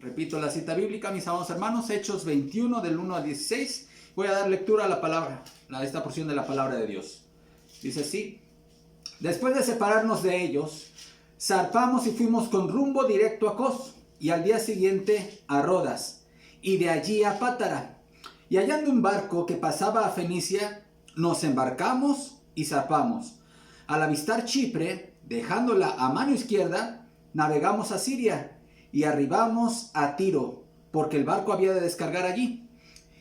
Repito la cita bíblica, mis amados hermanos, Hechos 21 del 1 al 16. Voy a dar lectura a la palabra, a esta porción de la palabra de Dios. Dice así: después de separarnos de ellos, zarpamos y fuimos con rumbo directo a Cos, y al día siguiente a Rodas, y de allí a Pátara. Y hallando un barco que pasaba a Fenicia, nos embarcamos y zarpamos. Al avistar Chipre, dejándola a mano izquierda, navegamos a Siria y arribamos a Tiro, porque el barco había de descargar allí.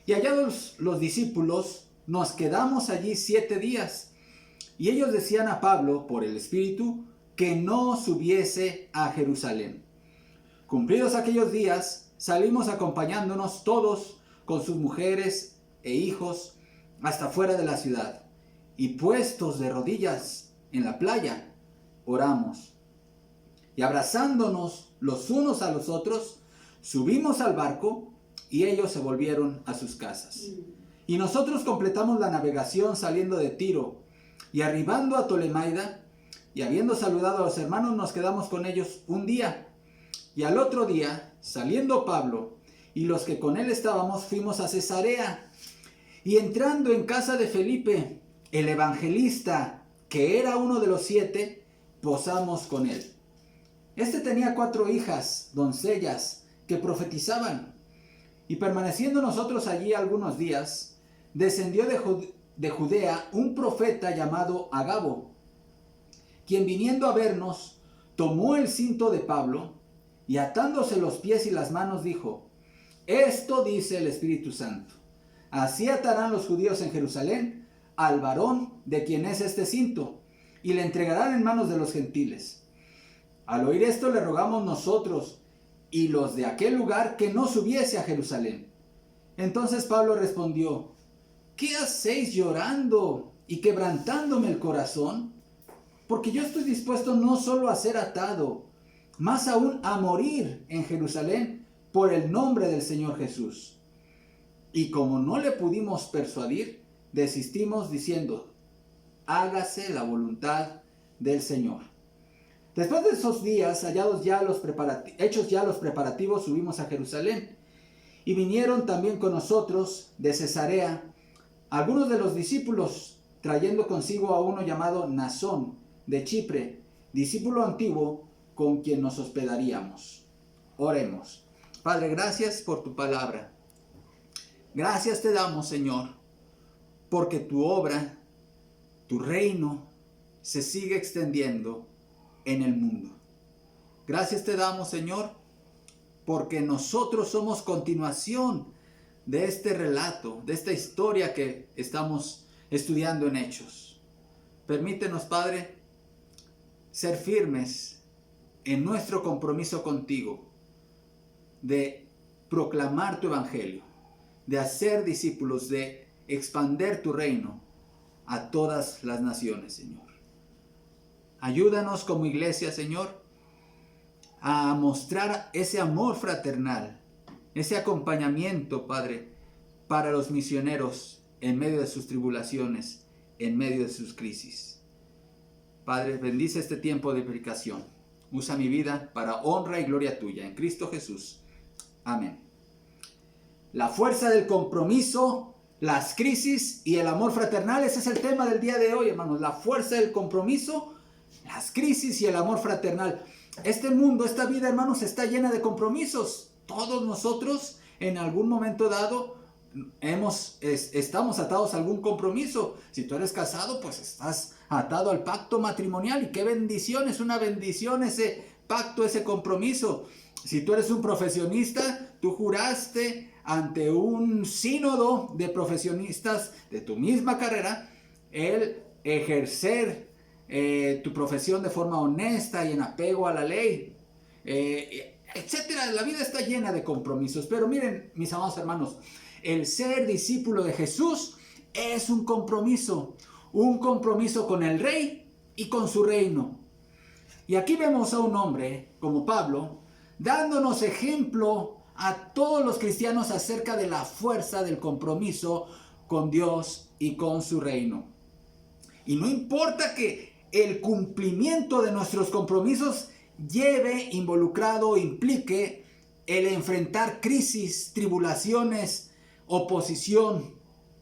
Y hallados los discípulos, nos quedamos allí 7 días. Y ellos decían a Pablo, por el Espíritu, que no subiese a Jerusalén. Cumplidos aquellos días, salimos acompañándonos todos con sus mujeres e hijos hasta fuera de la ciudad. Y puestos de rodillas en la playa, oramos. Y abrazándonos los unos a los otros, subimos al barco y ellos se volvieron a sus casas. Y nosotros completamos la navegación saliendo de Tiro y arribando a Tolemaida, y habiendo saludado a los hermanos, nos quedamos con ellos un día. Y al otro día, saliendo Pablo y los que con él estábamos, fuimos a Cesarea. Y entrando en casa de Felipe, el evangelista, que era uno de los 7, posamos con él. Este tenía 4 hijas, doncellas, que profetizaban. Y permaneciendo nosotros allí algunos días, descendió de Judea un profeta llamado Agabo, quien viniendo a vernos, tomó el cinto de Pablo y atándose los pies y las manos dijo: esto dice el Espíritu Santo, así atarán los judíos en Jerusalén al varón de quien es este cinto, y le entregarán en manos de los gentiles. Al oír esto le rogamos nosotros y los de aquel lugar que no subiese a Jerusalén. Entonces Pablo respondió: ¿qué hacéis llorando y quebrantándome el corazón? Porque yo estoy dispuesto no solo a ser atado, más aún a morir en Jerusalén por el nombre del Señor Jesús. Y como no le pudimos persuadir, desistimos diciendo: hágase la voluntad del Señor. Después de esos días, hechos ya los preparativos, subimos a Jerusalén. Y vinieron también con nosotros de Cesarea algunos de los discípulos, trayendo consigo a uno llamado Nasón de Chipre, discípulo antiguo con quien nos hospedaríamos. Oremos. Padre, gracias por tu palabra. Gracias te damos, Señor, porque tu obra, tu reino, se sigue extendiendo en el mundo. Gracias te damos, Señor, porque nosotros somos continuación de este relato, de esta historia que estamos estudiando en Hechos. Permítenos, Padre, ser firmes en nuestro compromiso contigo, de proclamar tu evangelio, de hacer discípulos, de expander tu reino a todas las naciones, Señor. Ayúdanos como iglesia, Señor, a mostrar ese amor fraternal, ese acompañamiento, Padre, para los misioneros en medio de sus tribulaciones, en medio de sus crisis. Padre, bendice este tiempo de predicación. Usa mi vida para honra y gloria tuya, en Cristo Jesús. Amén. La fuerza del compromiso, las crisis y el amor fraternal. Ese es el tema del día de hoy, hermanos. La fuerza del compromiso, las crisis y el amor fraternal. Este mundo, esta vida, hermanos, está llena de compromisos. Todos nosotros, en algún momento dado, estamos atados a algún compromiso. Si tú eres casado, pues estás atado al pacto matrimonial. Y qué bendición, es una bendición ese pacto, ese compromiso. Si tú eres un profesionista, tú juraste ante un sínodo de profesionistas de tu misma carrera el ejercer tu profesión de forma honesta y en apego a la ley, etcétera. La vida está llena de compromisos. Pero miren, mis amados hermanos, el ser discípulo de Jesús es un compromiso con el Rey y con su reino. Y aquí vemos a un hombre como Pablo dándonos ejemplo a todos los cristianos acerca de la fuerza del compromiso con Dios y con su reino. Y no importa que el cumplimiento de nuestros compromisos implique el enfrentar crisis, tribulaciones, oposición,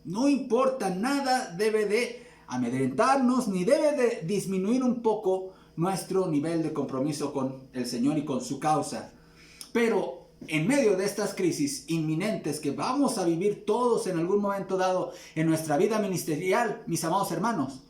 no importa, nada debe de amedrentarnos ni debe de disminuir un poco nuestro nivel de compromiso con el Señor y con su causa. Pero en medio de estas crisis inminentes que vamos a vivir todos en algún momento dado en nuestra vida ministerial, mis amados hermanos,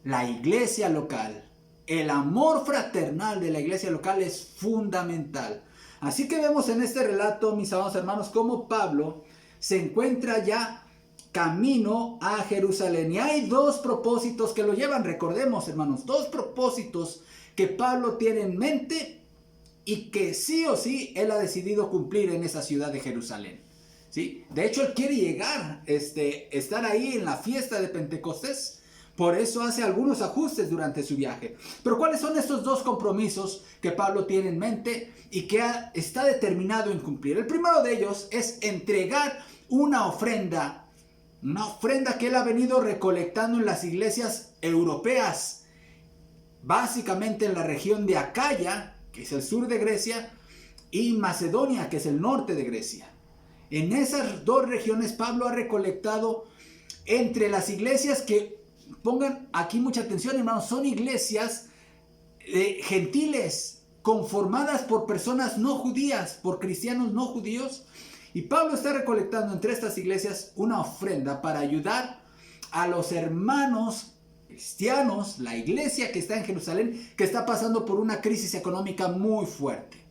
la iglesia local, el amor fraternal de la iglesia local es fundamental. Así que vemos en este relato, mis amados hermanos, cómo Pablo se encuentra ya camino a Jerusalén. Y hay dos propósitos que lo llevan, recordemos, hermanos, dos propósitos que Pablo tiene en mente y que sí o sí él ha decidido cumplir en esa ciudad de Jerusalén. ¿Sí? De hecho, él quiere llegar, estar ahí en la fiesta de Pentecostés. Por eso hace algunos ajustes durante su viaje. Pero ¿cuáles son estos dos compromisos que Pablo tiene en mente y que está determinado en cumplir? El primero de ellos es entregar una ofrenda que él ha venido recolectando en las iglesias europeas, básicamente en la región de Acaya, que es el sur de Grecia, y Macedonia, que es el norte de Grecia. En esas dos regiones Pablo ha recolectado entre las iglesias que, pongan aquí mucha atención, hermanos, son iglesias gentiles, conformadas por personas no judías, por cristianos no judíos. Y Pablo está recolectando entre estas iglesias una ofrenda para ayudar a los hermanos cristianos, la iglesia que está en Jerusalén, que está pasando por una crisis económica muy fuerte.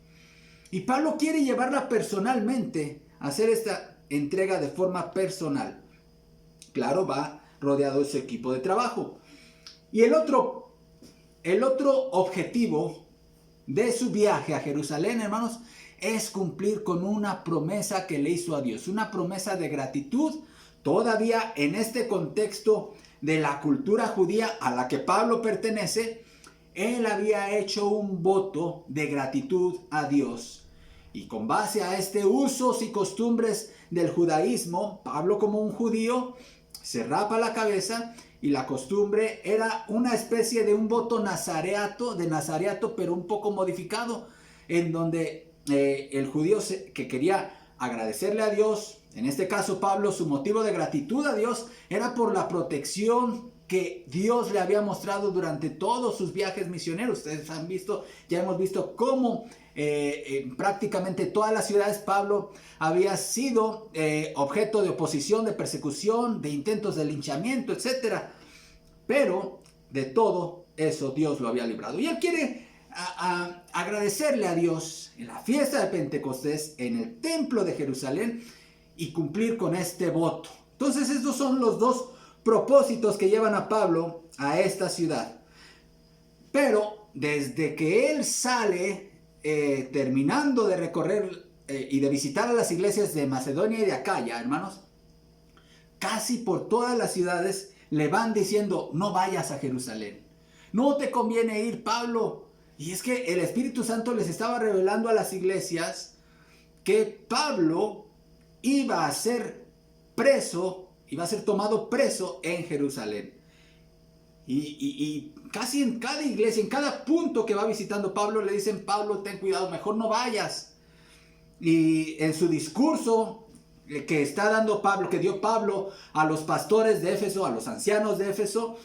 Y Pablo quiere llevarla personalmente, a hacer esta entrega de forma personal. Claro, va rodeado de su equipo de trabajo. Y el otro objetivo de su viaje a Jerusalén, hermanos, es cumplir con una promesa que le hizo a Dios, una promesa de gratitud, todavía en este contexto de la cultura judía a la que Pablo pertenece. Él había hecho un voto de gratitud a Dios. Y con base a usos y costumbres del judaísmo, Pablo, como un judío, se rapa la cabeza, y la costumbre era una especie de un voto de nazareato, pero un poco modificado, en donde el judío que quería agradecerle a Dios, en este caso Pablo, su motivo de gratitud a Dios era por la protección que Dios le había mostrado durante todos sus viajes misioneros. Ustedes han visto, ya hemos visto cómo en prácticamente todas las ciudades Pablo había sido objeto de oposición, de persecución, de intentos de linchamiento, etc. Pero de todo eso Dios lo había librado. Y él quiere agradecerle a Dios en la fiesta de Pentecostés, en el templo de Jerusalén, y cumplir con este voto. Entonces estos son los dos propósitos que llevan a Pablo a esta ciudad. Pero desde que él sale, terminando de recorrer y de visitar a las iglesias de Macedonia y de Acaya, hermanos, casi por todas las ciudades le van diciendo: no vayas a Jerusalén, no te conviene ir, Pablo. Y es que el Espíritu Santo les estaba revelando a las iglesias que Pablo iba a ser tomado preso en Jerusalén. Y casi en cada iglesia, en cada punto que va visitando Pablo, le dicen: Pablo, ten cuidado, mejor no vayas. Y en su discurso que está dando Pablo, que dio Pablo a los pastores de Éfeso, a los ancianos de Éfeso,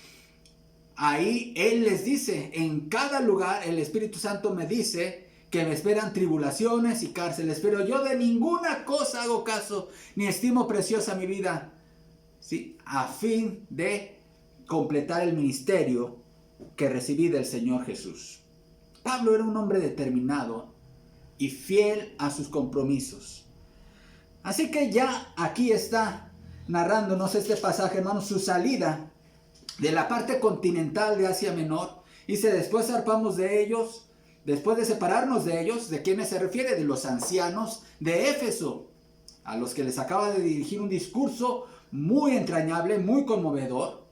ahí él les dice: en cada lugar el Espíritu Santo me dice que me esperan tribulaciones y cárceles, pero yo de ninguna cosa hago caso, ni estimo preciosa mi vida, ¿sí?, a fin de completar el ministerio que recibí del Señor Jesús. Pablo era un hombre determinado y fiel a sus compromisos. Así que ya aquí está narrándonos este pasaje, hermanos, su salida de la parte continental de Asia Menor. Dice: después zarpamos de ellos, después de separarnos de ellos. ¿De quiénes se refiere? De los ancianos de Éfeso, a los que les acaba de dirigir un discurso muy entrañable, muy conmovedor,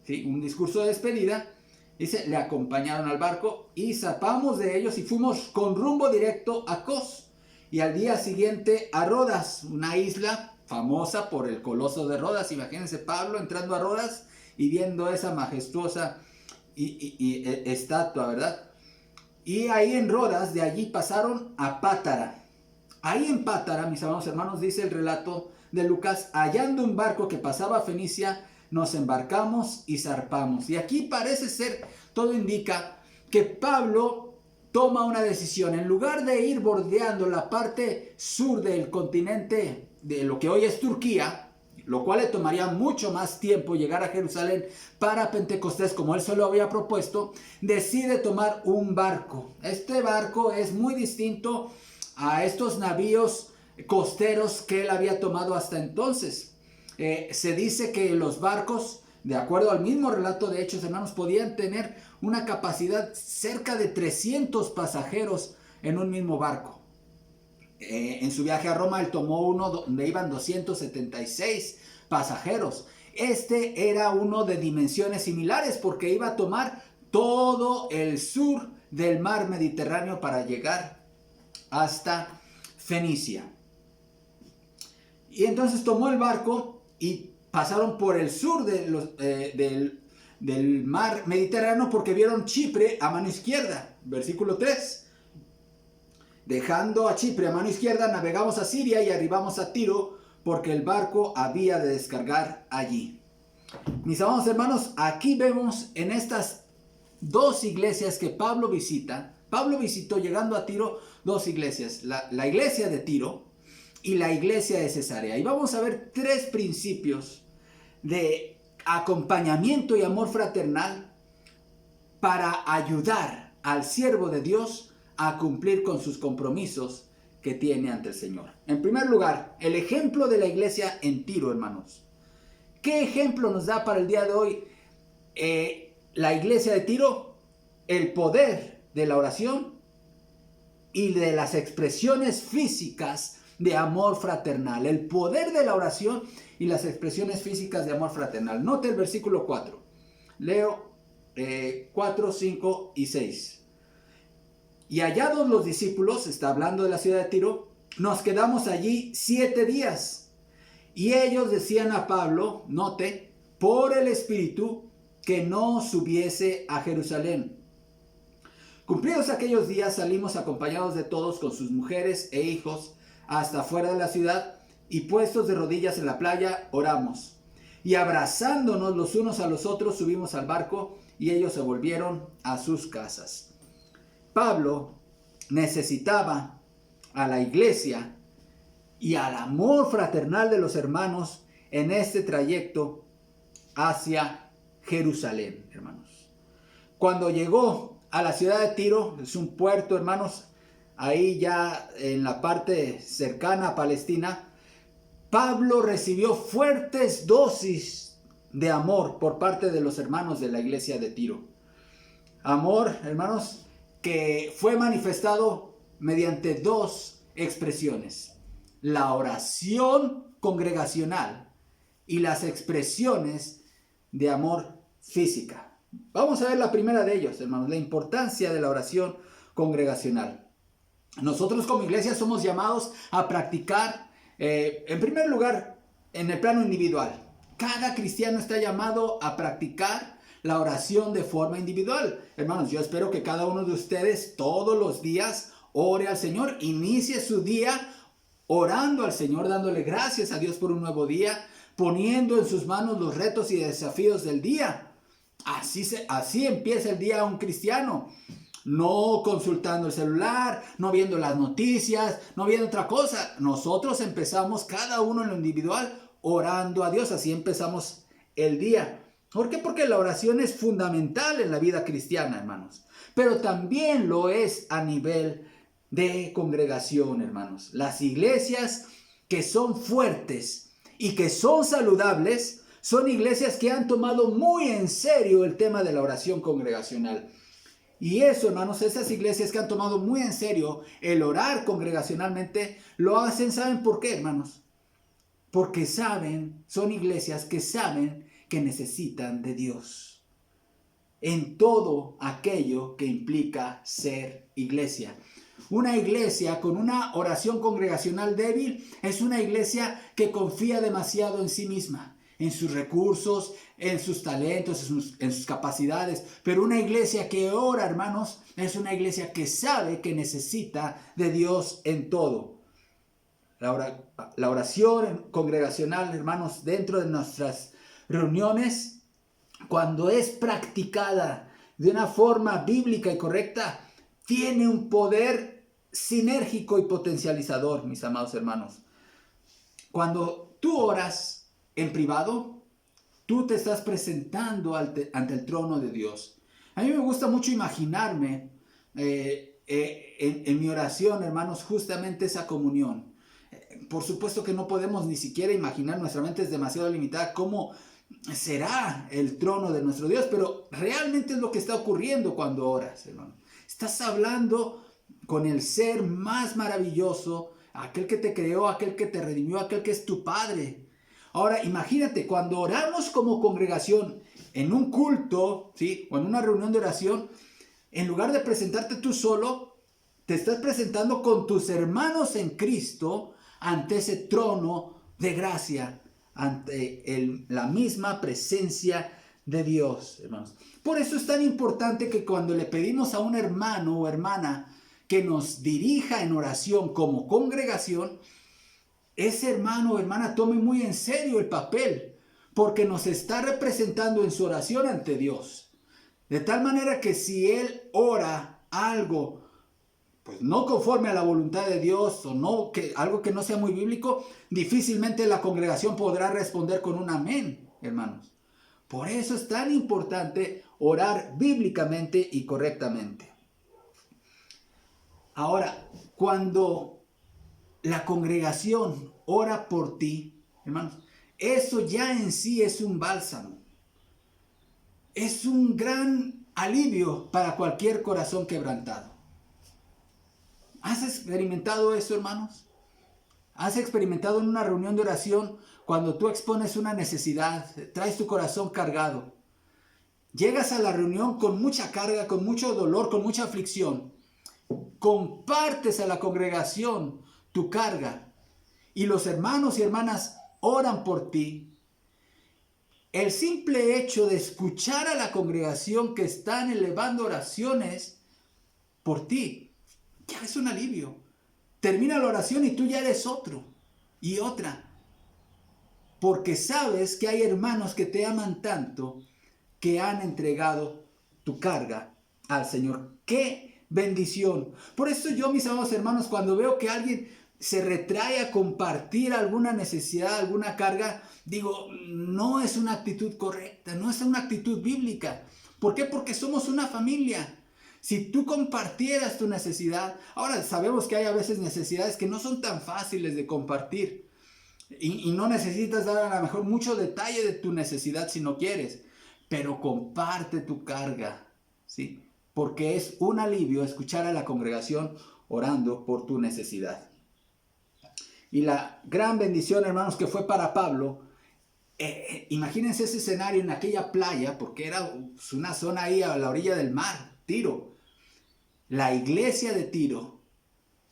¿sí?, un discurso de despedida. Dice: le acompañaron al barco y zarpamos de ellos y fuimos con rumbo directo a Cos, y al día siguiente a Rodas, una isla famosa por el Coloso de Rodas. Imagínense Pablo entrando a Rodas y viendo esa majestuosa estatua, ¿verdad? Y ahí en Rodas, de allí pasaron a Pátara. Ahí en Pátara, mis amados hermanos, dice el relato de Lucas, hallando un barco que pasaba a Fenicia, nos embarcamos y zarpamos. Y aquí parece ser, todo indica que Pablo toma una decisión. En lugar de ir bordeando la parte sur del continente de lo que hoy es Turquía, lo cual le tomaría mucho más tiempo llegar a Jerusalén para Pentecostés, como él se lo había propuesto, decide tomar un barco. Este barco es muy distinto a estos navíos costeros que él había tomado hasta entonces. Se dice que los barcos, de acuerdo al mismo relato de Hechos, hermanos, podían tener una capacidad cerca de 300 pasajeros en un mismo barco. En su viaje a Roma, él tomó uno donde iban 276 pasajeros. Este era uno de dimensiones similares porque iba a tomar todo el sur del mar Mediterráneo para llegar hasta Fenicia. Y entonces tomó el barco y pasaron por el sur del mar Mediterráneo porque vieron Chipre a mano izquierda. Versículo 3. Dejando a Chipre a mano izquierda, navegamos a Siria y arribamos a Tiro porque el barco había de descargar allí. Mis amados hermanos, aquí vemos en estas dos iglesias que Pablo visita. Pablo visitó, llegando a Tiro, dos iglesias, la iglesia de Tiro y la iglesia de Cesarea. Y vamos a ver tres principios de acompañamiento y amor fraternal para ayudar al siervo de Dios a cumplir con sus compromisos que tiene ante el Señor. En primer lugar, el ejemplo de la iglesia en Tiro, hermanos. ¿Qué ejemplo nos da para el día de hoy la iglesia de Tiro? El poder de la oración y de las expresiones físicas de amor fraternal. El poder de la oración y las expresiones físicas de amor fraternal. Note el versículo 4. Leo 4, 5 y 6. Y hallados los discípulos, está hablando de la ciudad de Tiro, nos quedamos allí 7 días. Y ellos decían a Pablo, note, por el Espíritu, que no subiese a Jerusalén. Cumplidos aquellos días, salimos acompañados de todos con sus mujeres e hijos hasta fuera de la ciudad, y puestos de rodillas en la playa, oramos. Y abrazándonos los unos a los otros, subimos al barco, y ellos se volvieron a sus casas. Pablo necesitaba a la iglesia y al amor fraternal de los hermanos en este trayecto hacia Jerusalén, hermanos. Cuando llegó a la ciudad de Tiro, es un puerto, hermanos, ahí ya en la parte cercana a Palestina, Pablo recibió fuertes dosis de amor por parte de los hermanos de la iglesia de Tiro. Amor, hermanos, que fue manifestado mediante dos expresiones: la oración congregacional y las expresiones de amor física. Vamos a ver la primera de ellos, hermanos, la importancia de la oración congregacional. Nosotros como iglesia somos llamados a practicar, en primer lugar, en el plano individual. Cada cristiano está llamado a practicar la oración de forma individual. Hermanos, yo espero que cada uno de ustedes todos los días ore al Señor, inicie su día orando al Señor, dándole gracias a Dios por un nuevo día, poniendo en sus manos los retos y desafíos del día. Así empieza el día un cristiano. No consultando el celular, no viendo las noticias, no viendo otra cosa. Nosotros empezamos cada uno en lo individual orando a Dios. Así empezamos el día. ¿Por qué? Porque la oración es fundamental en la vida cristiana, hermanos. Pero también lo es a nivel de congregación, hermanos. Las iglesias que son fuertes y que son saludables son iglesias que han tomado muy en serio el tema de la oración congregacional. Y eso, hermanos, esas iglesias que han tomado muy en serio el orar congregacionalmente, lo hacen, ¿saben por qué, hermanos? Porque son iglesias que saben que necesitan de Dios en todo aquello que implica ser iglesia. Una iglesia con una oración congregacional débil es una iglesia que confía demasiado en sí misma, en sus recursos, en sus talentos, en sus capacidades. Pero una iglesia que ora, hermanos, es una iglesia que sabe que necesita de Dios en todo. La oración congregacional, hermanos, dentro de nuestras reuniones, cuando es practicada de una forma bíblica y correcta, tiene un poder sinérgico y potencializador, mis amados hermanos. Cuando tú oras en privado, tú te estás presentando ante el trono de Dios. A mí me gusta mucho imaginarme en mi oración, hermanos, justamente esa comunión. Por supuesto que no podemos ni siquiera imaginar, nuestra mente es demasiado limitada, cómo será el trono de nuestro Dios, pero realmente es lo que está ocurriendo cuando oras, hermano. Estás hablando con el ser más maravilloso, aquel que te creó, aquel que te redimió, aquel que es tu Padre. Ahora, imagínate, cuando oramos como congregación en un culto, ¿sí?, o en una reunión de oración, en lugar de presentarte tú solo, te estás presentando con tus hermanos en Cristo ante ese trono de gracia, ante la misma presencia de Dios, hermanos. Por eso es tan importante que cuando le pedimos a un hermano o hermana que nos dirija en oración como congregación, ese hermano o hermana tome muy en serio el papel, porque nos está representando en su oración ante Dios. De tal manera que si él ora algo, pues no conforme a la voluntad de Dios, o no, algo que no sea muy bíblico, difícilmente la congregación podrá responder con un amén, hermanos. Por eso es tan importante orar bíblicamente y correctamente. Ahora, cuando la congregación ora por ti, hermanos, eso ya en sí es un bálsamo. Es un gran alivio para cualquier corazón quebrantado. ¿Has experimentado eso, hermanos? ¿Has experimentado en una reunión de oración cuando tú expones una necesidad, traes tu corazón cargado? Llegas a la reunión con mucha carga, con mucho dolor, con mucha aflicción. Compartes a la congregación tu carga y los hermanos y hermanas oran por ti. El simple hecho de escuchar a la congregación que están elevando oraciones por ti, ya es un alivio. Termina la oración y tú ya eres otro y otra. Porque sabes que hay hermanos que te aman tanto que han entregado tu carga al Señor. ¡Qué bendición! Por eso yo, mis amados hermanos, cuando veo que alguien se retrae a compartir alguna necesidad, alguna carga, digo, no es una actitud correcta, no es una actitud bíblica. ¿Por qué? Porque somos una familia. Si tú compartieras tu necesidad, ahora sabemos que hay a veces necesidades que no son tan fáciles de compartir y no necesitas dar a lo mejor mucho detalle de tu necesidad si no quieres, pero comparte tu carga, ¿sí? Porque es un alivio escuchar a la congregación orando por tu necesidad. Y la gran bendición, hermanos, que fue para Pablo, imagínense ese escenario en aquella playa, porque era una zona ahí a la orilla del mar, Tiro. La iglesia de Tiro,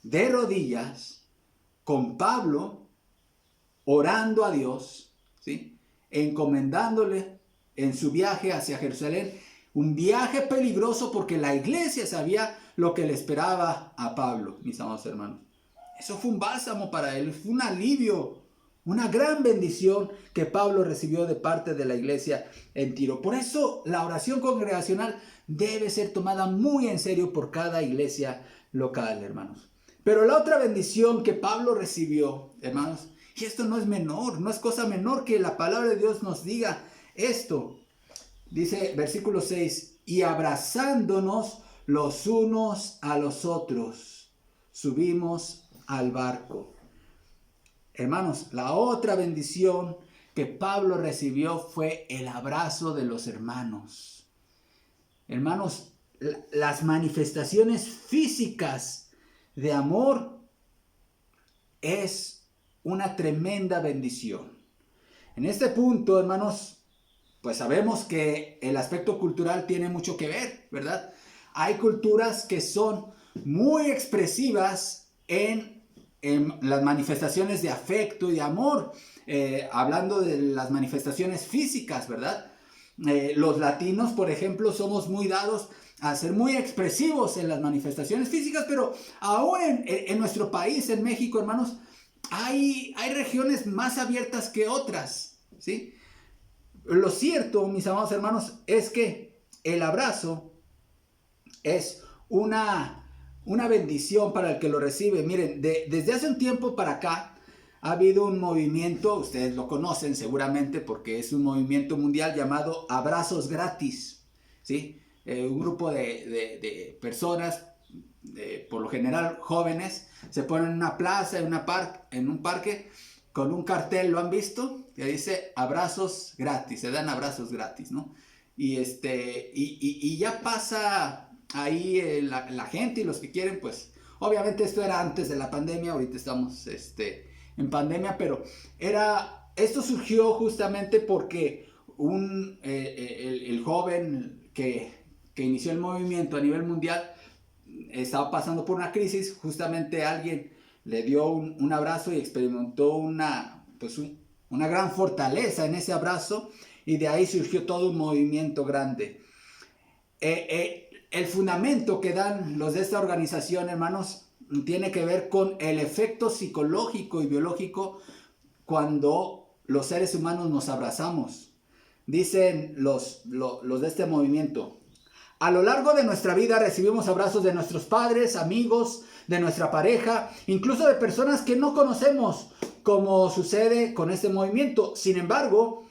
de rodillas, con Pablo, orando a Dios, ¿sí?, encomendándole en su viaje hacia Jerusalén, un viaje peligroso porque la iglesia sabía lo que le esperaba a Pablo, mis amados hermanos. Eso fue un bálsamo para él, fue un alivio, una gran bendición que Pablo recibió de parte de la iglesia en Tiro. Por eso la oración congregacional debe ser tomada muy en serio por cada iglesia local, hermanos. Pero la otra bendición que Pablo recibió, hermanos, y esto no es menor, no es cosa menor que la palabra de Dios nos diga esto. Dice versículo 6, y abrazándonos los unos a los otros, subimos al barco. Hermanos, la otra bendición que Pablo recibió fue el abrazo de los hermanos. Hermanos, las manifestaciones físicas de amor es una tremenda bendición. En este punto, hermanos, pues sabemos que el aspecto cultural tiene mucho que ver, ¿verdad? Hay culturas que son muy expresivas en las manifestaciones de afecto y de amor, hablando de las manifestaciones físicas, ¿verdad? Los latinos, por ejemplo, somos muy dados a ser muy expresivos en las manifestaciones físicas, pero aún en nuestro país, en México, hermanos, hay regiones más abiertas que otras, ¿sí? Lo cierto, mis amados hermanos, es que el abrazo es una bendición para el que lo recibe. Miren, desde hace un tiempo para acá ha habido un movimiento, ustedes lo conocen seguramente porque es un movimiento mundial llamado Abrazos Gratis, ¿sí? Un grupo de personas, por lo general jóvenes, se ponen en una plaza, en un parque, con un cartel, ¿lo han visto? Que dice abrazos gratis, se dan abrazos gratis, ¿no? Y ya pasa ahí la gente y los que quieren, pues, obviamente esto era antes de la pandemia, ahorita estamos en pandemia, pero esto surgió justamente porque el joven que inició el movimiento a nivel mundial estaba pasando por una crisis, justamente alguien le dio un abrazo y experimentó una gran fortaleza en ese abrazo, y de ahí surgió todo un movimiento grande. El fundamento que dan los de esta organización, hermanos, tiene que ver con el efecto psicológico y biológico cuando los seres humanos nos abrazamos. Dicen los de este movimiento: a lo largo de nuestra vida recibimos abrazos de nuestros padres, amigos, de nuestra pareja, incluso de personas que no conocemos, como sucede con este movimiento. Sin embargo,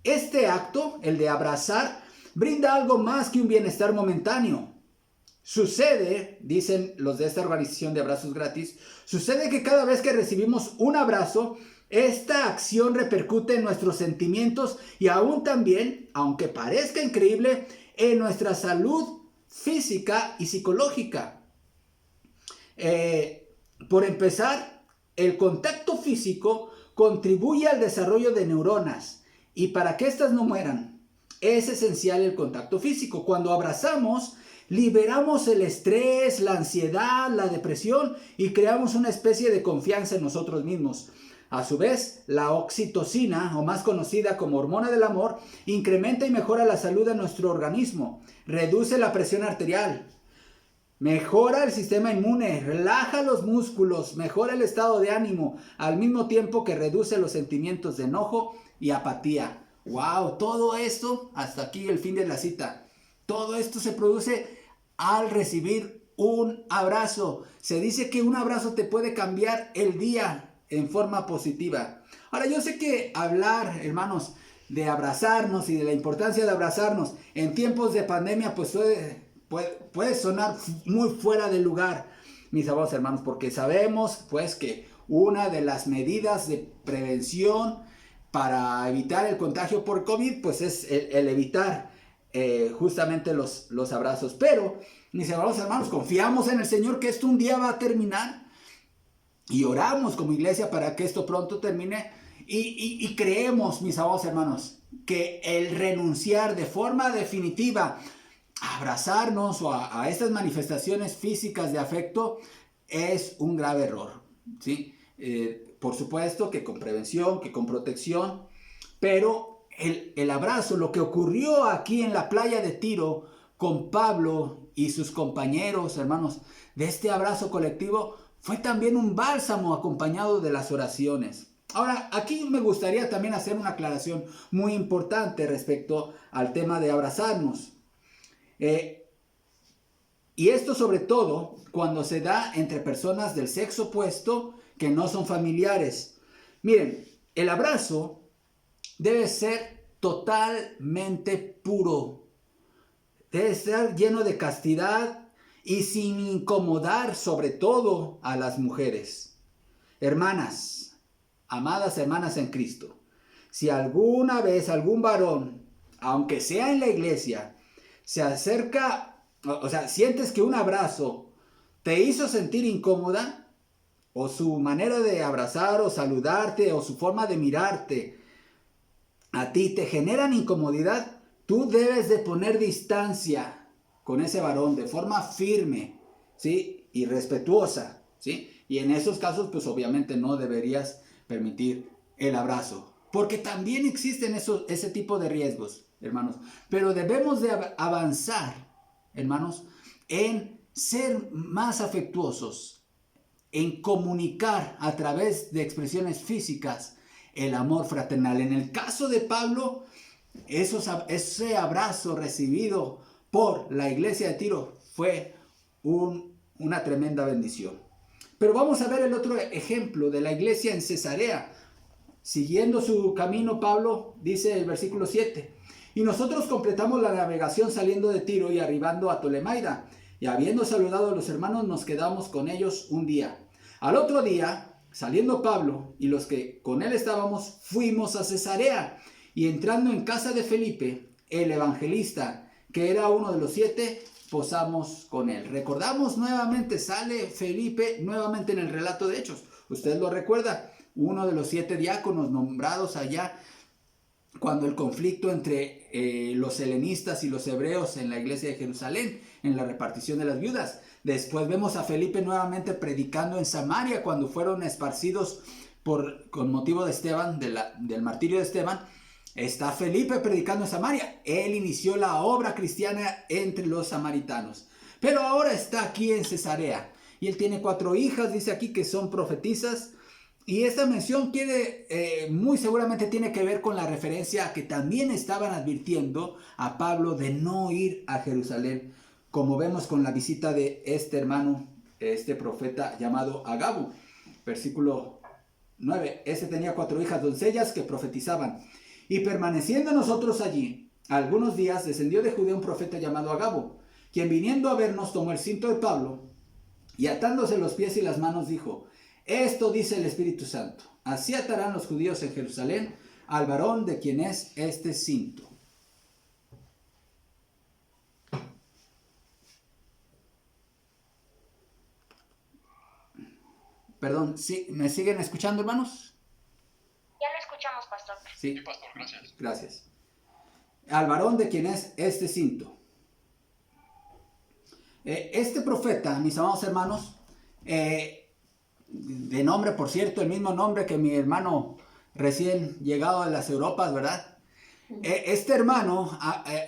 este acto, el de abrazar, brinda algo más que un bienestar momentáneo. Sucede, dicen los de esta organización de abrazos gratis, sucede que cada vez que recibimos un abrazo, esta acción repercute en nuestros sentimientos y aún también, aunque parezca increíble, en nuestra salud física y psicológica. Por empezar, el contacto físico contribuye al desarrollo de neuronas, y para que éstas no mueran, es esencial el contacto físico. Cuando abrazamos, liberamos el estrés, la ansiedad, la depresión y creamos una especie de confianza en nosotros mismos. A su vez, la oxitocina, o más conocida como hormona del amor, incrementa y mejora la salud de nuestro organismo, reduce la presión arterial, mejora el sistema inmune, relaja los músculos, mejora el estado de ánimo, al mismo tiempo que reduce los sentimientos de enojo y apatía. ¡Wow! Todo esto, hasta aquí el fin de la cita, todo esto se produce al recibir un abrazo. Se dice que un abrazo te puede cambiar el día en forma positiva. Ahora, yo sé que hablar, hermanos, de abrazarnos y de la importancia de abrazarnos en tiempos de pandemia, pues puede sonar muy fuera de lugar, mis amados hermanos, porque sabemos, pues, que una de las medidas de prevención para evitar el contagio por COVID, pues es el evitar justamente los abrazos. Pero, mis amados hermanos, confiamos en el Señor que esto un día va a terminar. Y oramos como iglesia para que esto pronto termine. Y creemos, mis amados hermanos, que el renunciar de forma definitiva a abrazarnos o a estas manifestaciones físicas de afecto es un grave error, ¿sí? Por supuesto que con prevención, que con protección, pero el abrazo, lo que ocurrió aquí en la playa de Tiro con Pablo y sus compañeros, hermanos, de este abrazo colectivo, fue también un bálsamo acompañado de las oraciones. Ahora, aquí me gustaría también hacer una aclaración muy importante respecto al tema de abrazarnos. Y esto sobre todo cuando se da entre personas del sexo opuesto que no son familiares. Miren, el abrazo debe ser totalmente puro. Debe estar lleno de castidad y sin incomodar sobre todo a las mujeres. Hermanas, amadas hermanas en Cristo, si alguna vez algún varón, aunque sea en la iglesia, se acerca, o sea, sientes que un abrazo te hizo sentir incómoda, o su manera de abrazar o saludarte o su forma de mirarte a ti te generan incomodidad, tú debes de poner distancia con ese varón de forma firme, ¿sí? Y respetuosa, ¿sí? Y en esos casos, pues obviamente no deberías permitir el abrazo, porque también existen ese tipo de riesgos, hermanos. Pero debemos de avanzar, hermanos, en ser más afectuosos, en comunicar a través de expresiones físicas el amor fraternal. En el caso de Pablo, ese abrazo recibido por la iglesia de Tiro fue una tremenda bendición. Pero vamos a ver el otro ejemplo de la iglesia en Cesarea. Siguiendo su camino, Pablo dice el versículo 7: y nosotros completamos la navegación saliendo de Tiro y arribando a Tolemaida, y habiendo saludado a los hermanos nos quedamos con ellos un día. Al otro día, saliendo Pablo y los que con él estábamos, fuimos a Cesarea, y entrando en casa de Felipe, el evangelista, que era uno de los 7, posamos con él. Recordamos nuevamente, sale Felipe nuevamente en el relato de Hechos. Usted lo recuerda, uno de los 7 diáconos nombrados allá cuando el conflicto entre los helenistas y los hebreos en la iglesia de Jerusalén, en la repartición de las viudas. Después vemos a Felipe nuevamente predicando en Samaria cuando fueron esparcidos con motivo de Esteban, del martirio de Esteban. Está Felipe predicando en Samaria. Él inició la obra cristiana entre los samaritanos. Pero ahora está aquí en Cesarea. Y él tiene 4 hijas, dice aquí, que son profetisas. Y esta mención muy seguramente tiene que ver con la referencia a que también estaban advirtiendo a Pablo de no ir a Jerusalén, como vemos con la visita de este hermano, este profeta llamado Agabo. Versículo 9, este tenía 4 hijas doncellas que profetizaban. Y permaneciendo nosotros allí algunos días, descendió de Judea un profeta llamado Agabo, quien viniendo a vernos tomó el cinto de Pablo y atándose los pies y las manos dijo: esto dice el Espíritu Santo: así atarán los judíos en Jerusalén al varón de quien es este cinto. Perdón, ¿sí? ¿Me siguen escuchando, hermanos? Ya lo escuchamos, pastor. Sí, pastor, gracias. Gracias. Al varón de quien es este cinto. Este profeta, mis amados hermanos, de nombre, por cierto, el mismo nombre que mi hermano recién llegado de las Europas, ¿verdad? Este hermano,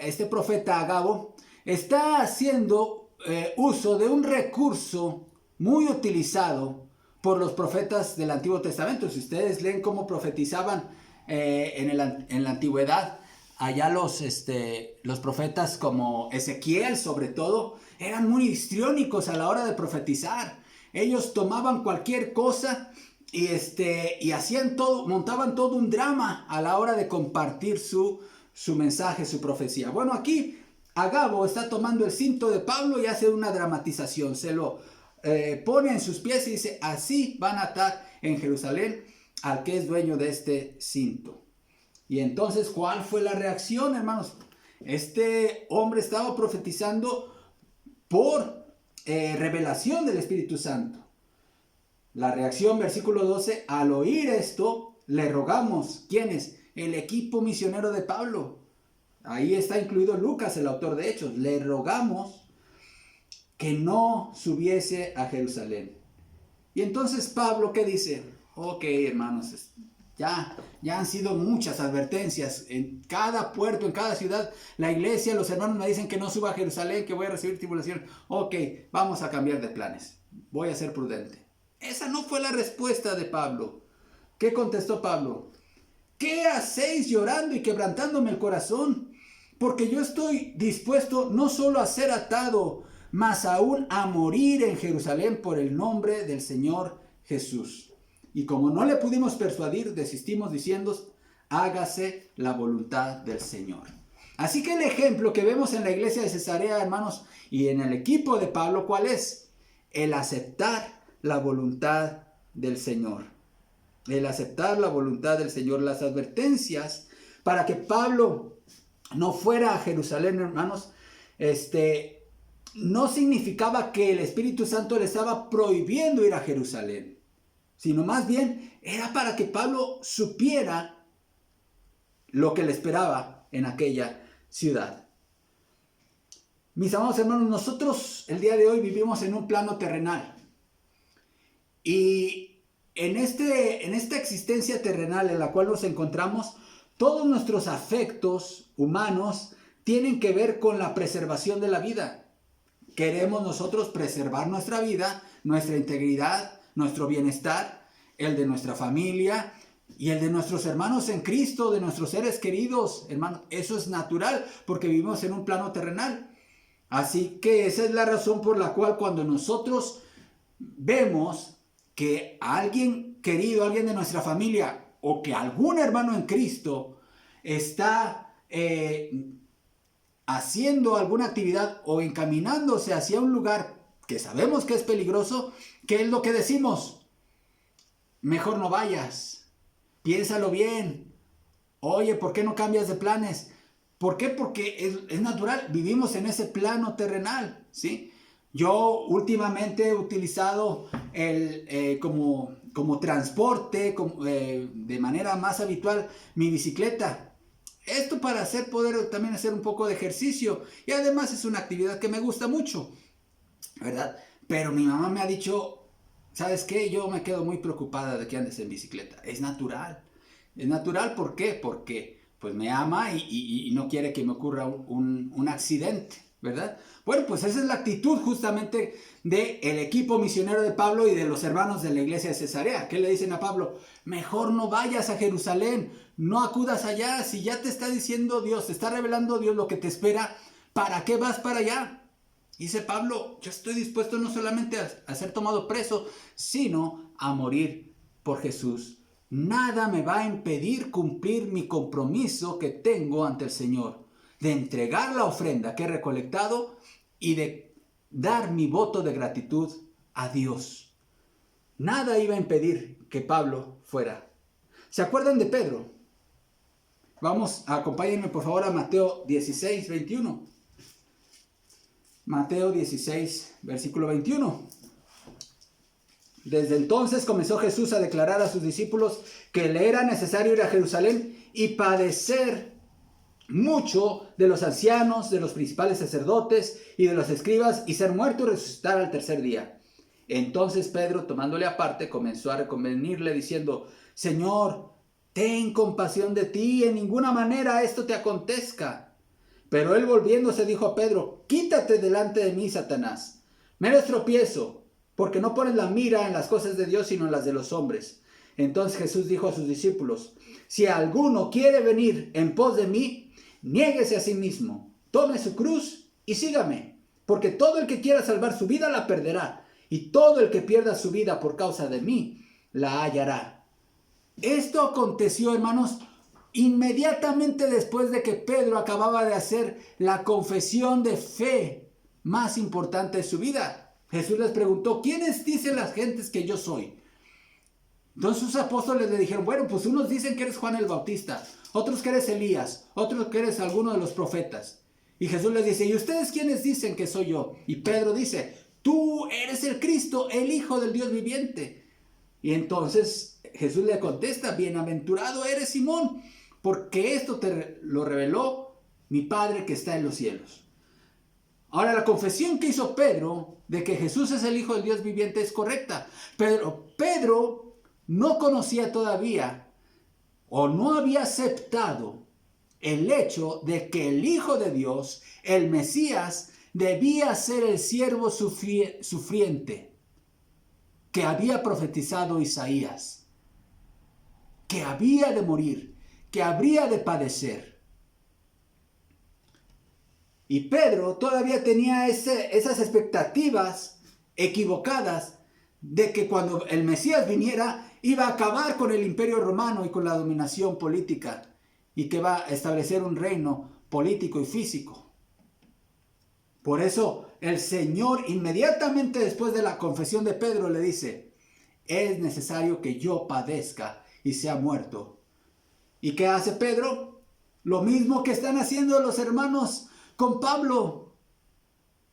este profeta Agabo, está haciendo uso de un recurso muy utilizado por los profetas del Antiguo Testamento. Si ustedes leen cómo profetizaban en la antigüedad, allá los profetas como Ezequiel, sobre todo, eran muy histriónicos a la hora de profetizar. Ellos tomaban cualquier cosa y hacían todo, montaban todo un drama a la hora de compartir su mensaje, su profecía. Bueno, aquí Agabo está tomando el cinto de Pablo y hace una dramatización. Se lo pone en sus pies y dice: así van a atar en Jerusalén al que es dueño de este cinto. Y entonces, ¿cuál fue la reacción, hermanos? Este hombre estaba profetizando por revelación del Espíritu Santo. La reacción, versículo 12: al oír esto, le rogamos. ¿Quiénes? El equipo misionero de Pablo. Ahí está incluido Lucas, el autor de Hechos. Le rogamos que no subiese a Jerusalén. Y entonces Pablo, ¿qué dice? Ok, hermanos, ya han sido muchas advertencias. En cada puerto, en cada ciudad, la iglesia, los hermanos me dicen que no suba a Jerusalén, que voy a recibir tribulación. Ok, vamos a cambiar de planes. Voy a ser prudente. Esa no fue la respuesta de Pablo. ¿Qué contestó Pablo? ¿Qué hacéis llorando y quebrantándome el corazón? Porque yo estoy dispuesto no solo a ser atado, mas aún a morir en Jerusalén por el nombre del Señor Jesús. Y como no le pudimos persuadir, desistimos diciendo: hágase la voluntad del Señor. Así que el ejemplo que vemos en la iglesia de Cesarea, hermanos, y en el equipo de Pablo, ¿cuál es? El aceptar la voluntad del Señor. El aceptar la voluntad del Señor. Las advertencias para que Pablo no fuera a Jerusalén, hermanos, no significaba que el Espíritu Santo le estaba prohibiendo ir a Jerusalén, sino más bien era para que Pablo supiera lo que le esperaba en aquella ciudad. Mis amados hermanos, nosotros el día de hoy vivimos en un plano terrenal. Y en esta existencia terrenal en la cual nos encontramos, todos nuestros afectos humanos tienen que ver con la preservación de la vida. Queremos nosotros preservar nuestra vida, nuestra integridad, nuestro bienestar, el de nuestra familia y el de nuestros hermanos en Cristo, de nuestros seres queridos, hermanos. Eso es natural porque vivimos en un plano terrenal. Así que esa es la razón por la cual cuando nosotros vemos que alguien querido, alguien de nuestra familia o que algún hermano en Cristo está haciendo alguna actividad o encaminándose hacia un lugar que sabemos que es peligroso, ¿qué es lo que decimos? Mejor no vayas, piénsalo bien. Oye, ¿por qué no cambias de planes? ¿Por qué? Porque es natural, vivimos en ese plano terrenal, ¿sí? Yo últimamente he utilizado como transporte, de manera más habitual, mi bicicleta. Esto para poder también hacer un poco de ejercicio. Y además es una actividad que me gusta mucho, ¿verdad? Pero mi mamá me ha dicho, ¿sabes qué? Yo me quedo muy preocupada de que andes en bicicleta. Es natural. Es natural, ¿por qué? Porque pues me ama y no quiere que me ocurra un accidente, ¿verdad? Bueno, pues esa es la actitud justamente del equipo misionero de Pablo y de los hermanos de la iglesia de Cesarea. ¿Qué le dicen a Pablo? Mejor no vayas a Jerusalén, no acudas allá. Si ya te está diciendo Dios, te está revelando Dios lo que te espera, ¿para qué vas para allá? Dice Pablo, yo estoy dispuesto no solamente a ser tomado preso, sino a morir por Jesús. Nada me va a impedir cumplir mi compromiso que tengo ante el Señor, de entregar la ofrenda que he recolectado y de dar mi voto de gratitud a Dios. Nada iba a impedir que Pablo fuera. ¿Se acuerdan de Pedro? Vamos, acompáñenme por favor a Mateo 16, 21. Mateo 16, versículo 21. Desde entonces comenzó Jesús a declarar a sus discípulos que le era necesario ir a Jerusalén y padecer mucho de los ancianos, de los principales sacerdotes y de los escribas, y ser muerto y resucitar al tercer día. Entonces Pedro, tomándole aparte, comenzó a reconvenirle diciendo: Señor, ten compasión de ti, en ninguna manera esto te acontezca. Pero él volviéndose dijo a Pedro: Quítate delante de mí, Satanás. Me eres tropiezo, porque no pones la mira en las cosas de Dios, sino en las de los hombres. Entonces Jesús dijo a sus discípulos: Si alguno quiere venir en pos de mí, niéguese a sí mismo, tome su cruz y sígame. Porque todo el que quiera salvar su vida la perderá, y todo el que pierda su vida por causa de mí la hallará. Esto aconteció, hermanos, inmediatamente después de que Pedro acababa de hacer la confesión de fe más importante de su vida. Jesús les preguntó: ¿quiénes dicen las gentes que yo soy? Entonces sus apóstoles le dijeron: bueno, pues unos dicen que eres Juan el Bautista, otros que eres Elías, otros que eres alguno de los profetas. Y Jesús les dice: ¿y ustedes quiénes dicen que soy yo? Y Pedro dice: tú eres el Cristo, el Hijo del Dios viviente. Y entonces Jesús le contesta: bienaventurado eres, Simón, porque esto te lo reveló mi Padre que está en los cielos. Ahora, la confesión que hizo Pedro de que Jesús es el Hijo del Dios viviente es correcta. Pero Pedro no conocía todavía o no había aceptado el hecho de que el Hijo de Dios, el Mesías, debía ser el siervo sufriente que había profetizado Isaías, que había de morir, que habría de padecer. Y Pedro todavía tenía esas expectativas equivocadas de que cuando el Mesías viniera iba a acabar con el imperio romano y con la dominación política, y que va a establecer un reino político y físico. Por eso el Señor, inmediatamente después de la confesión de Pedro, le dice: es necesario que yo padezca y sea muerto. ¿Y qué hace Pedro? Lo mismo que están haciendo los hermanos con Pablo.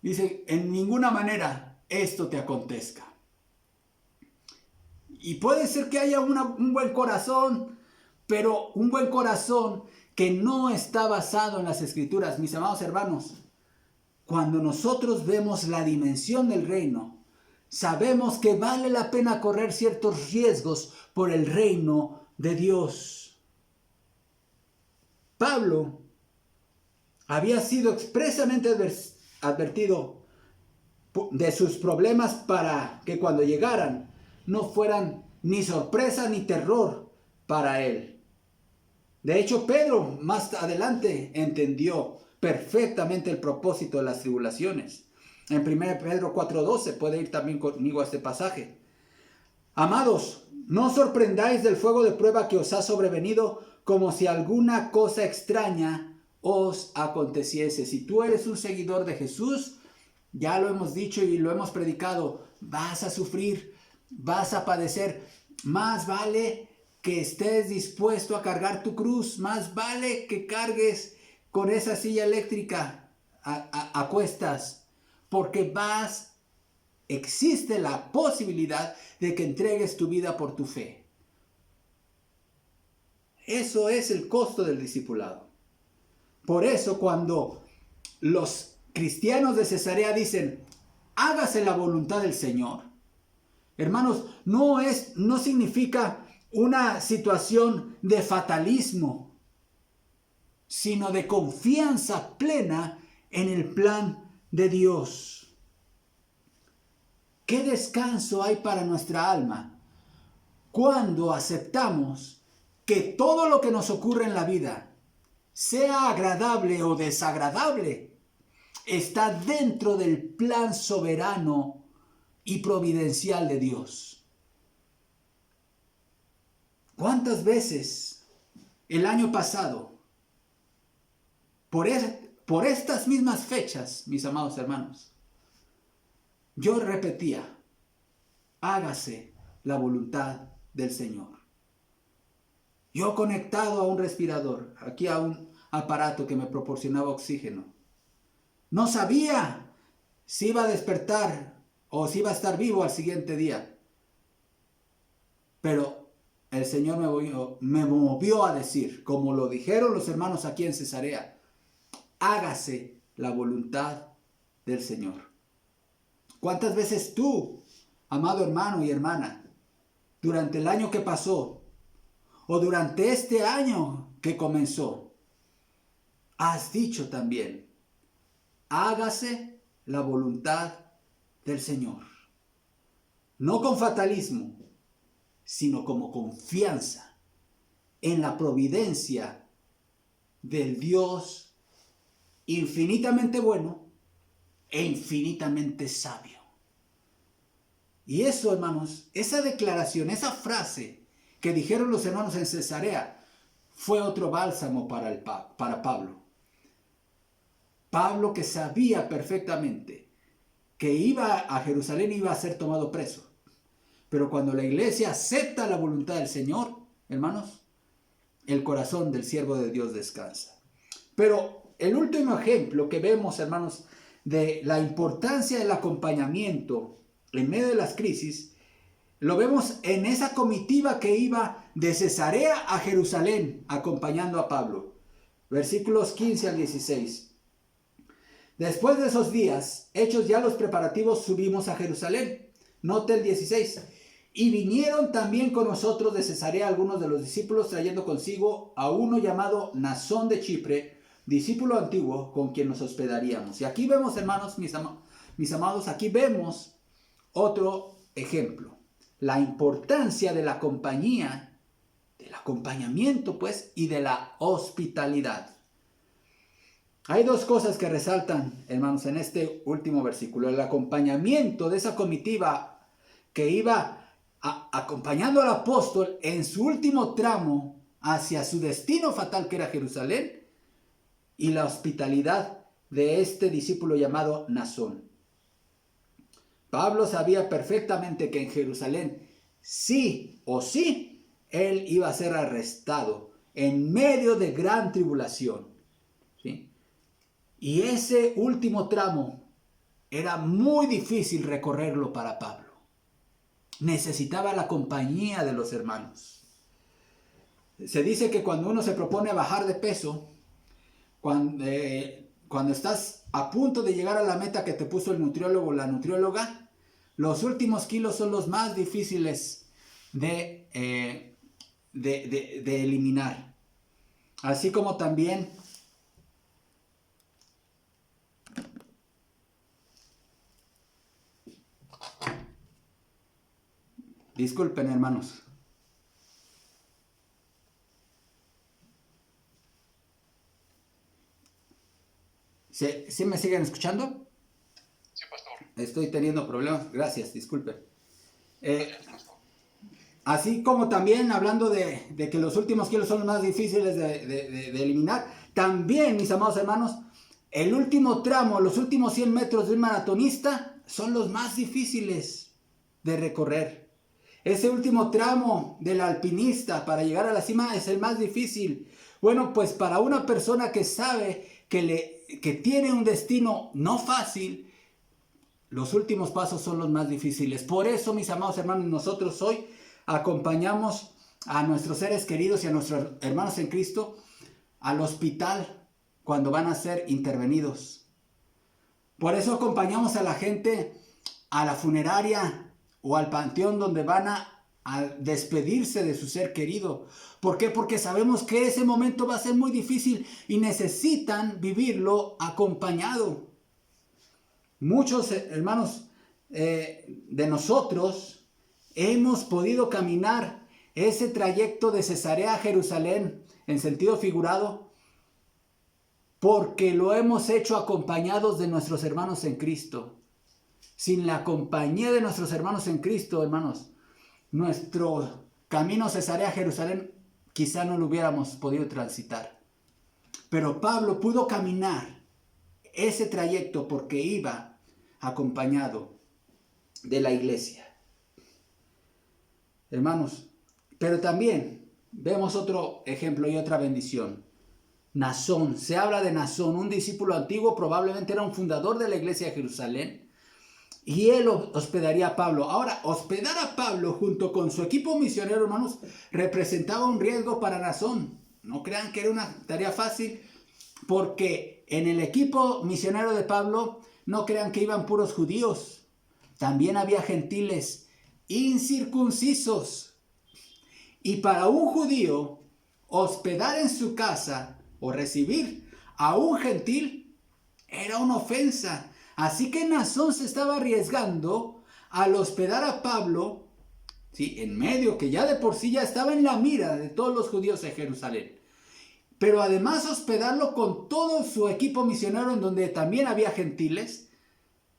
Dice: en ninguna manera esto te acontezca. Y puede ser que haya un buen corazón, pero un buen corazón que no está basado en las Escrituras. Mis amados hermanos, cuando nosotros vemos la dimensión del reino, sabemos que vale la pena correr ciertos riesgos por el reino de Dios. Pablo había sido expresamente advertido de sus problemas para que cuando llegaran no fueran ni sorpresa ni terror para él. De hecho, Pedro más adelante entendió perfectamente el propósito de las tribulaciones. En 1 Pedro 4:12 puede ir también conmigo a este pasaje. Amados, no os sorprendáis del fuego de prueba que os ha sobrevenido como si alguna cosa extraña os aconteciese. Si tú eres un seguidor de Jesús, ya lo hemos dicho y lo hemos predicado, vas a sufrir, vas a padecer. Más vale que estés dispuesto a cargar tu cruz, más vale que cargues con esa silla eléctrica a cuestas, porque existe la posibilidad de que entregues tu vida por tu fe. Eso es el costo del discipulado. Por eso cuando los cristianos de Cesarea dicen, hágase la voluntad del Señor, hermanos, no significa una situación de fatalismo, sino de confianza plena en el plan de Dios. ¿Qué descanso hay para nuestra alma cuando aceptamos que todo lo que nos ocurre en la vida, sea agradable o desagradable, está dentro del plan soberano y providencial de Dios? ¿Cuántas veces el año pasado, por estas mismas fechas, mis amados hermanos, yo repetía, hágase la voluntad del Señor? Yo conectado a un respirador, aquí a un aparato que me proporcionaba oxígeno, no sabía si iba a despertar o si iba a estar vivo al siguiente día. Pero el Señor me movió a decir, como lo dijeron los hermanos aquí en Cesarea, hágase la voluntad del Señor. ¿Cuántas veces tú, amado hermano y hermana, durante el año que pasó o durante este año que comenzó, has dicho también, hágase la voluntad del Señor? No con fatalismo, sino como confianza en la providencia del Dios infinitamente bueno e infinitamente sabio. Y eso, hermanos, esa declaración, esa frase que dijeron los hermanos en Cesarea, fue otro bálsamo para Pablo. Pablo, que sabía perfectamente que iba a Jerusalén, iba a ser tomado preso. Pero cuando la iglesia acepta la voluntad del Señor, hermanos, el corazón del siervo de Dios descansa. Pero el último ejemplo que vemos, hermanos, de la importancia del acompañamiento en medio de las crisis, lo vemos en esa comitiva que iba de Cesarea a Jerusalén acompañando a Pablo. Versículos 15 al 16. Después de esos días, hechos ya los preparativos, subimos a Jerusalén. Note el 16. Y vinieron también con nosotros de Cesarea algunos de los discípulos, trayendo consigo a uno llamado Nasón de Chipre, discípulo antiguo, con quien nos hospedaríamos. Y aquí vemos, hermanos, mis amados, aquí vemos otro ejemplo. La importancia de la compañía, del acompañamiento, pues, y de la hospitalidad. Hay dos cosas que resaltan, hermanos, en este último versículo. El acompañamiento de esa comitiva que iba acompañando al apóstol en su último tramo hacia su destino fatal, que era Jerusalén, y la hospitalidad de este discípulo llamado Nasón. Pablo sabía perfectamente que en Jerusalén, sí o sí, él iba a ser arrestado en medio de gran tribulación, ¿sí? Y ese último tramo era muy difícil recorrerlo para Pablo. Necesitaba la compañía de los hermanos. Se dice que cuando uno se propone bajar de peso, cuando estás a punto de llegar a la meta que te puso el nutriólogo o la nutrióloga, los últimos kilos son los más difíciles de eliminar. Así como también Disculpen, hermanos. ¿Sí me siguen escuchando? Sí, pastor. Estoy teniendo problemas. Gracias, disculpen. Gracias, pastor. Así como también hablando de que los últimos kilos son los más difíciles de eliminar, también, mis amados hermanos, el último tramo, los últimos 100 metros de un maratonista son los más difíciles de recorrer. Ese último tramo del alpinista para llegar a la cima es el más difícil. Bueno, pues para una persona que sabe que tiene un destino no fácil, los últimos pasos son los más difíciles. Por eso, mis amados hermanos, nosotros hoy acompañamos a nuestros seres queridos y a nuestros hermanos en Cristo al hospital cuando van a ser intervenidos. Por eso acompañamos a la gente a la funeraria o al panteón donde van a despedirse de su ser querido. ¿Por qué? Porque sabemos que ese momento va a ser muy difícil y necesitan vivirlo acompañado. Muchos hermanos de nosotros hemos podido caminar ese trayecto de Cesarea a Jerusalén en sentido figurado porque lo hemos hecho acompañados de nuestros hermanos en Cristo. Sin la compañía de nuestros hermanos en Cristo, hermanos, nuestro camino Cesarea a Jerusalén quizá no lo hubiéramos podido transitar. Pero Pablo pudo caminar ese trayecto porque iba acompañado de la iglesia. Hermanos, pero también vemos otro ejemplo y otra bendición. Nasón, se habla de Nasón, un discípulo antiguo, probablemente era un fundador de la iglesia de Jerusalén, y él hospedaría a Pablo. Ahora, hospedar a Pablo junto con su equipo misionero, hermanos, representaba un riesgo para Nasón. No crean que era una tarea fácil, porque en el equipo misionero de Pablo, no crean que iban puros judíos. También había gentiles incircuncisos. Y para un judío, hospedar en su casa o recibir a un gentil era una ofensa. Así que Nasón se estaba arriesgando al hospedar a Pablo, ¿sí?, en medio que ya de por sí ya estaba en la mira de todos los judíos de Jerusalén. Pero además hospedarlo con todo su equipo misionero en donde también había gentiles,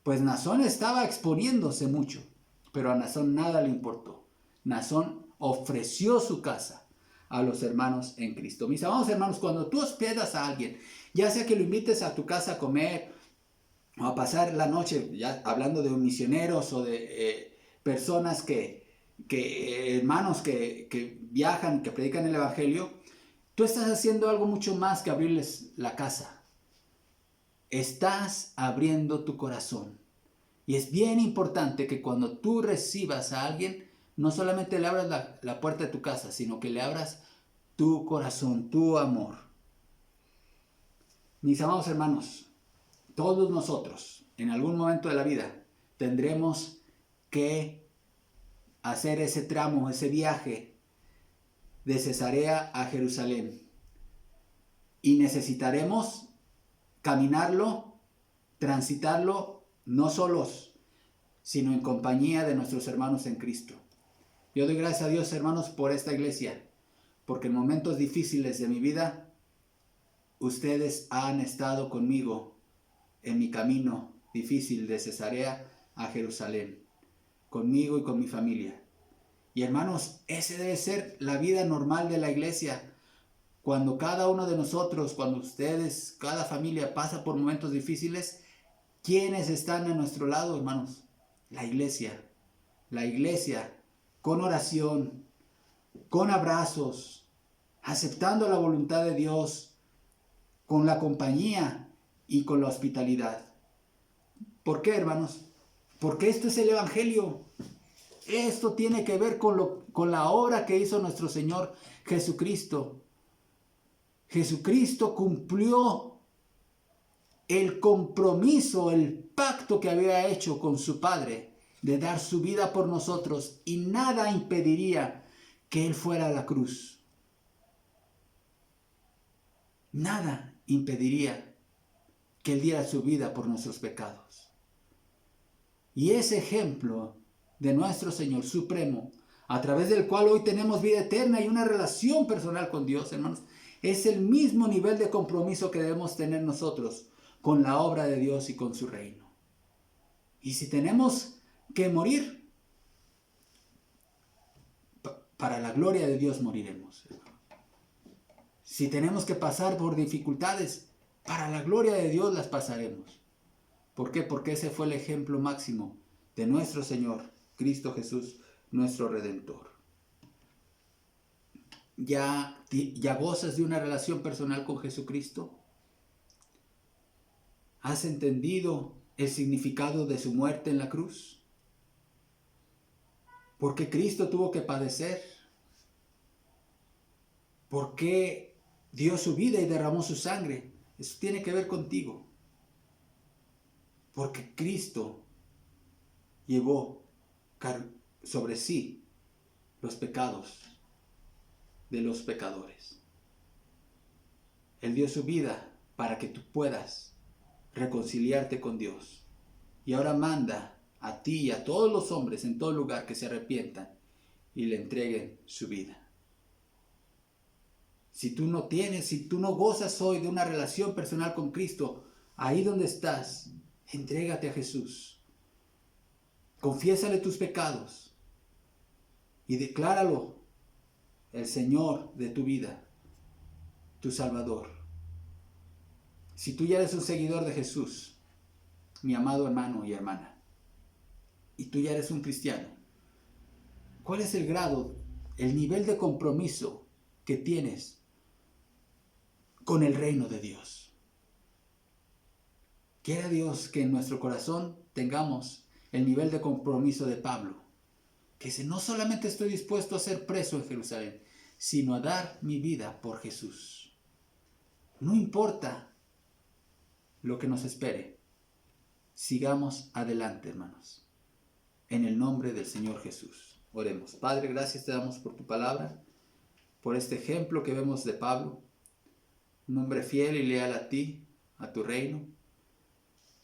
pues Nasón estaba exponiéndose mucho. Pero a Nasón nada le importó. Nasón ofreció su casa a los hermanos en Cristo. Mis amados hermanos, cuando tú hospedas a alguien, ya sea que lo invites a tu casa a comer o a pasar la noche, ya hablando de misioneros o de personas hermanos que viajan, que predican el evangelio, tú estás haciendo algo mucho más que abrirles la casa. Estás abriendo tu corazón. Y es bien importante que cuando tú recibas a alguien, no solamente le abras la puerta de tu casa, sino que le abras tu corazón, tu amor. Mis amados hermanos, todos nosotros, en algún momento de la vida, tendremos que hacer ese tramo, ese viaje de Cesarea a Jerusalén. Y necesitaremos caminarlo, transitarlo, no solos, sino en compañía de nuestros hermanos en Cristo. Yo doy gracias a Dios, hermanos, por esta iglesia, porque en momentos difíciles de mi vida, ustedes han estado conmigo en mi camino difícil de Cesarea a Jerusalén, conmigo y con mi familia. Y hermanos, ese debe ser la vida normal de la iglesia. Cuando cada uno de nosotros, cuando ustedes, cada familia pasa por momentos difíciles, ¿quiénes están a nuestro lado, hermanos? La iglesia con oración, con abrazos, aceptando la voluntad de Dios, con la compañía y con la hospitalidad. ¿Por qué, hermanos? Porque esto es el evangelio. Esto tiene que ver con la obra que hizo nuestro Señor Jesucristo. Jesucristo cumplió el compromiso, el pacto que había hecho con su Padre de dar su vida por nosotros, y nada impediría que Él fuera a la cruz. Nada impediría que Él diera su vida por nuestros pecados. Y ese ejemplo de nuestro Señor Supremo a través del cual hoy tenemos vida eterna y una relación personal con Dios, hermanos, es el mismo nivel de compromiso que debemos tener nosotros con la obra de Dios y con su reino. Y si tenemos que morir, para la gloria de Dios moriremos. Si tenemos que pasar por dificultades, para la gloria de Dios las pasaremos. ¿Por qué? Porque ese fue el ejemplo máximo de nuestro Señor, Cristo Jesús, nuestro Redentor. ¿Ya gozas de una relación personal con Jesucristo? ¿Has entendido el significado de su muerte en la cruz? ¿Por qué Cristo tuvo que padecer? ¿Por qué dio su vida y derramó su sangre? Eso tiene que ver contigo. Porque Cristo llevó sobre sí los pecados de los pecadores. Él dio su vida para que tú puedas reconciliarte con Dios. Y ahora manda a ti y a todos los hombres en todo lugar que se arrepientan y le entreguen su vida. Si tú no gozas hoy de una relación personal con Cristo, ahí donde estás, entrégate a Jesús. Confiésale tus pecados y decláralo el Señor de tu vida, tu Salvador. Si tú ya eres un seguidor de Jesús, mi amado hermano y hermana, y tú ya eres un cristiano, ¿cuál es el grado, el nivel de compromiso que tienes con el reino de Dios? Quiera Dios que en nuestro corazón tengamos el nivel de compromiso de Pablo, que dice, no solamente estoy dispuesto a ser preso en Jerusalén, sino a dar mi vida por Jesús. No importa lo que nos espere, sigamos adelante, hermanos, en el nombre del Señor Jesús. Oremos. Padre, gracias te damos por tu palabra, por este ejemplo que vemos de Pablo, un hombre fiel y leal a ti, a tu reino,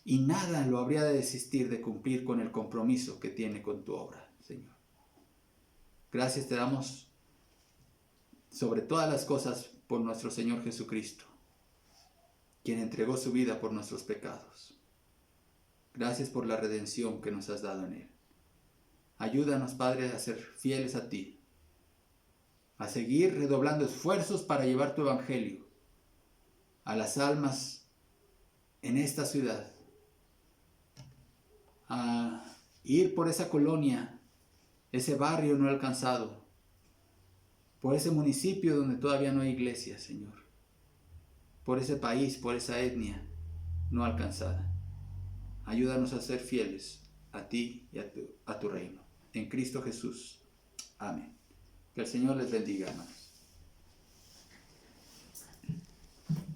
y nada lo habría de desistir de cumplir con el compromiso que tiene con tu obra, Señor. Gracias te damos sobre todas las cosas por nuestro Señor Jesucristo, quien entregó su vida por nuestros pecados. Gracias por la redención que nos has dado en Él. Ayúdanos, Padre, a ser fieles a ti, a seguir redoblando esfuerzos para llevar tu evangelio a las almas en esta ciudad, a ir por esa colonia, ese barrio no alcanzado, por ese municipio donde todavía no hay iglesia, Señor, por ese país, por esa etnia no alcanzada. Ayúdanos a ser fieles a ti y a tu reino. En Cristo Jesús. Amén. Que el Señor les bendiga, hermanos.